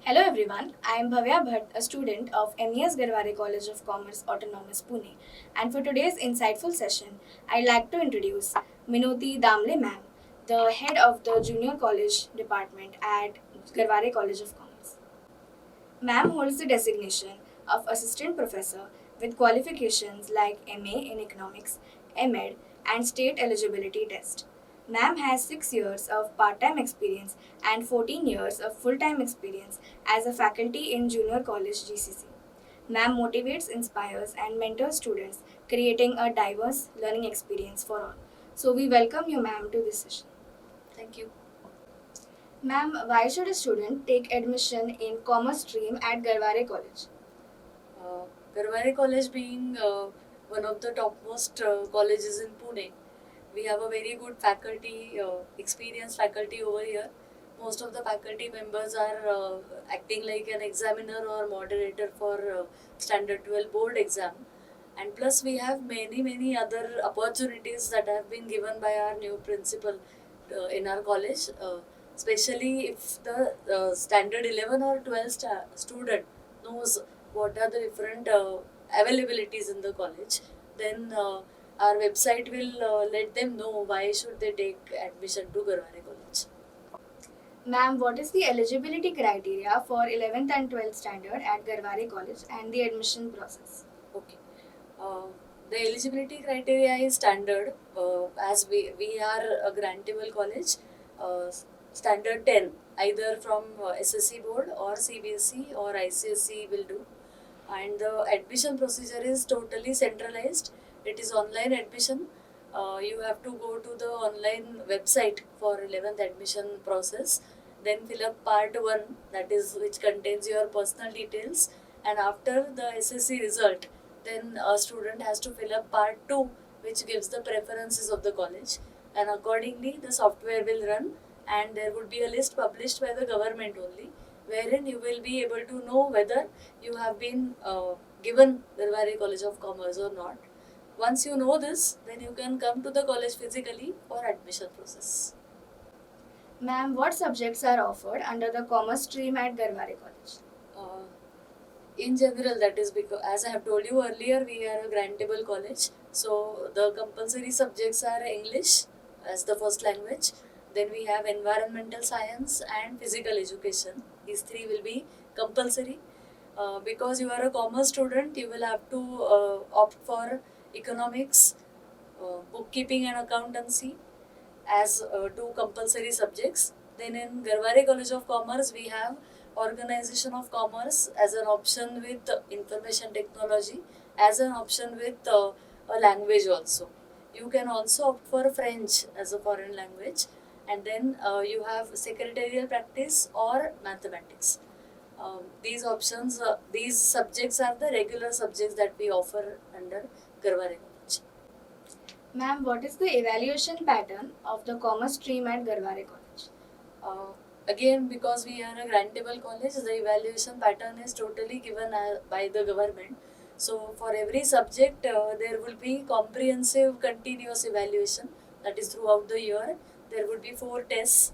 Hello everyone, I am Bhavya Bhatt, a student of MES Garware College of Commerce Autonomous Pune. And for today's insightful session, I'd like to introduce Minoti Damle ma'am, the head of the Junior College Department at Garware College of Commerce. Ma'am holds the designation of Assistant Professor with qualifications like MA in Economics, MEd, and State Eligibility Test. Ma'am has 6 years of part time experience and 14 years of full time experience as a faculty in Junior College GCC. Ma'am motivates, inspires, and mentors students, creating a diverse learning experience for all. So, we welcome you, ma'am, to this session. Thank you. Ma'am, why should a student take admission in Commerce stream at Garware College? Garware College being one of the topmost colleges in Pune, we have a very good faculty, experienced faculty over here. Most of the faculty members are acting like an examiner or moderator for Standard 12 board exam. And plus we have many other opportunities that have been given by our new principal in our college. Especially if the standard 11 or 12 student knows what are the different availabilities in the college, then our website will let them know why should they take admission to Garware College. Ma'am, what is the eligibility criteria for 11th and 12th standard at Garware College and the admission process? Okay. Uh, the eligibility criteria is standard as we are a grantable college. Standard 10 either from SSC board or CBSE or ICSE will do, and the admission procedure is totally centralized. It is online admission. You have to go to the online website for 11th admission process, then fill up part 1, that is which contains your personal details, and after the SSC result, then a student has to fill up part 2, which gives the preferences of the college, and accordingly the software will run, and there would be a list published by the government only, wherein you will be able to know whether you have been given Garware College of Commerce or not. Once you know this, then you can come to the college physically for admission process. Ma'am, what subjects are offered under the Commerce stream at Garware College? Uh, in general, that is because, as I have told you earlier, we are a grantable college. So the compulsory subjects are English as the first language. Then we have environmental science and physical education. These three will be compulsory. Because you are a commerce student, you will have to opt for economics, bookkeeping and accountancy as two compulsory subjects. Then in Garware College of Commerce, we have Organization of Commerce as an option with information technology, as an option with a language also. You can also opt for French as a foreign language, and then you have secretarial practice or mathematics. These subjects are the regular subjects that we offer under Garware College. Ma'am, what is the evaluation pattern of the Commerce stream at Garware College? Again, because we are a grantable college, the evaluation pattern is totally given by the government. So, for every subject, there will be comprehensive continuous evaluation, that is throughout the year. There would be 4 tests,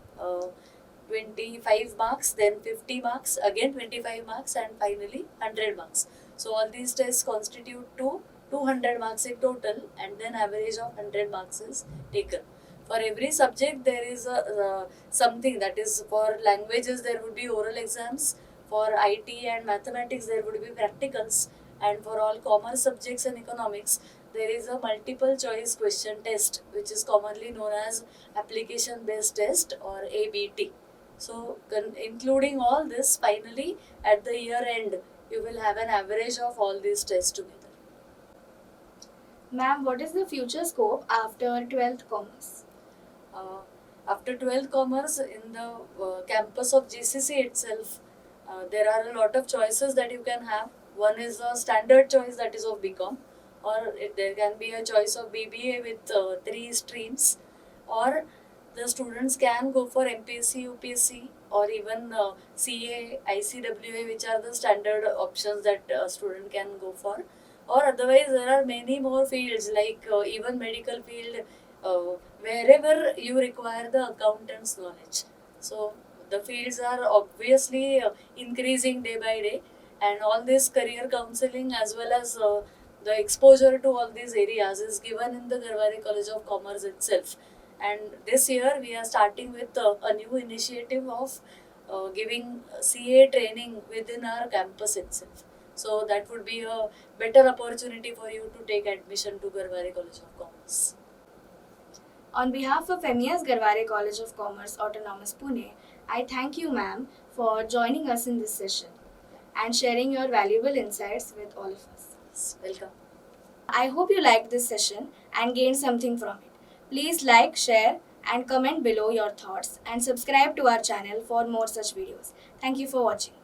25 marks, then 50 marks, again 25 marks, and finally 100 marks. So, all these tests constitute to 200 marks in total, and then average of 100 marks is taken. For every subject, there is something, that is for languages there would be oral exams, for IT and mathematics there would be practicals, and for all commerce subjects and economics there is a multiple choice question test, which is commonly known as application based test or ABT. So including all this, finally at the year end you will have an average of all these tests together. Ma'am, what is the future scope after 12th Commerce? Uh, After 12th Commerce, in the campus of GCC itself, there are a lot of choices that you can have. One is a standard choice, that is of BCom, or there can be a choice of BBA with 3 streams, or the students can go for MPSC, UPSC, or even CA, ICWA, which are the standard options that a student can go for. Or otherwise, there are many more fields like even medical field, wherever you require the accountant's knowledge. So the fields are obviously increasing day by day, and all this career counseling as well as the exposure to all these areas is given in the Garware College of Commerce itself. And this year we are starting with a new initiative of giving CA training within our campus itself. So that would be a better opportunity for you to take admission to Garware College of Commerce. On behalf of MES Garware College of Commerce Autonomous Pune, I thank you, ma'am, for joining us in this session and sharing your valuable insights with all of us. Welcome. I hope you liked this session and gained something from it. Please like, share, and comment below your thoughts and subscribe to our channel for more such videos. Thank you for watching.